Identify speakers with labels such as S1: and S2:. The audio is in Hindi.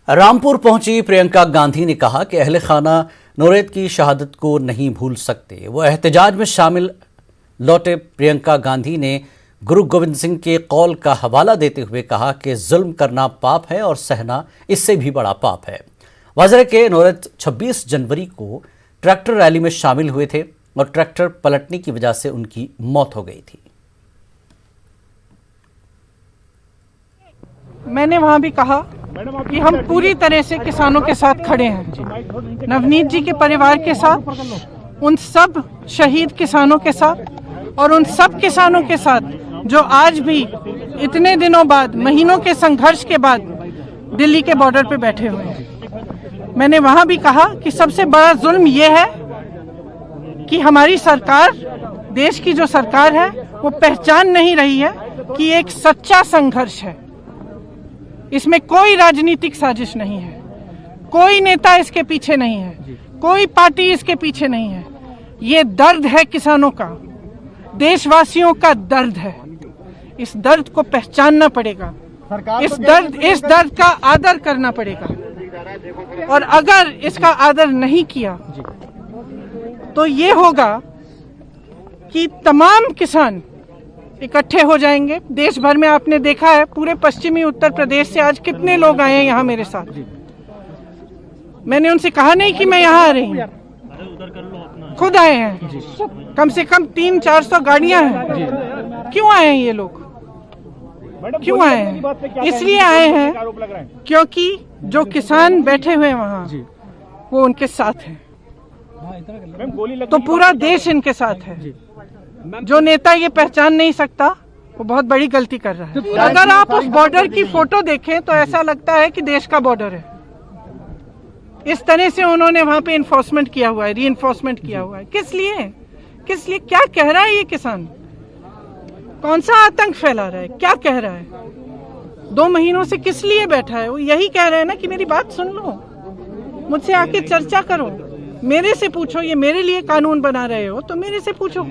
S1: रामपुर पहुंची प्रियंका गांधी ने कहा कि अहले खाना नोरेत की शहादत को नहीं भूल सकते। वो एहतजाज में शामिल लौटे प्रियंका गांधी ने गुरु गोविंद सिंह के कौल का हवाला देते हुए कहा कि जुल्म करना पाप है और सहना इससे भी बड़ा पाप है। वज़ीर के नोरेत 26 जनवरी को ट्रैक्टर रैली में शामिल हुए थे और ट्रैक्टर पलटने की वजह से उनकी मौत हो गई थी।
S2: मैंने वहां भी कहा कि हम पूरी तरह से किसानों के साथ खड़े हैं, नवनीत जी के परिवार के साथ, उन सब शहीद किसानों के साथ और उन सब किसानों के साथ जो आज भी इतने दिनों बाद, महीनों के संघर्ष के बाद दिल्ली के बॉर्डर पे बैठे हुए हैं। मैंने वहां भी कहा कि सबसे बड़ा जुल्म ये है कि हमारी सरकार, देश की जो सरकार है, वो पहचान नहीं रही है कि एक सच्चा संघर्ष है। इसमें कोई राजनीतिक साजिश नहीं है, कोई नेता इसके पीछे नहीं है, कोई पार्टी इसके पीछे नहीं है। ये दर्द है किसानों का, देशवासियों का दर्द है। इस दर्द को पहचानना पड़ेगा, इस दर्द का आदर करना पड़ेगा। और अगर इसका आदर नहीं किया तो ये होगा कि तमाम किसान इकट्ठे हो जाएंगे। देश भर में आपने देखा है, पूरे पश्चिमी उत्तर प्रदेश से आज कितने लोग आए हैं यहाँ मेरे साथ। मैंने उनसे कहा नहीं कि मैं यहाँ आ रही हूँ, खुद आए हैं। कम से कम 300-400 गाड़ियां हैं। क्यों आए हैं ये लोग? क्यों आए हैं? इसलिए आए हैं क्योंकि जो किसान बैठे हुए हैं वहाँ, वो उनके साथ हैं। तो पूरा देश इनके साथ है। जो नेता ये पहचान नहीं सकता, वो बहुत बड़ी गलती कर रहा है। अगर आप उस बॉर्डर की फोटो देखें तो ऐसा लगता है कि देश का बॉर्डर है। इस तरह से उन्होंने वहां पे इन्फोर्समेंट किया हुआ है, रीइंफोर्समेंट किया हुआ है। किस लिए? क्या कह रहा है ये किसान? कौन सा आतंक फैला रहा है? क्या कह रहा है? 2 महीनों से किस लिए बैठा है? वो यही कह रहा है ना कि मेरी बात सुन लो, मुझसे आके चर्चा करो, मेरे से पूछो। ये मेरे लिए कानून बना रहे हो तो मेरे से पूछो।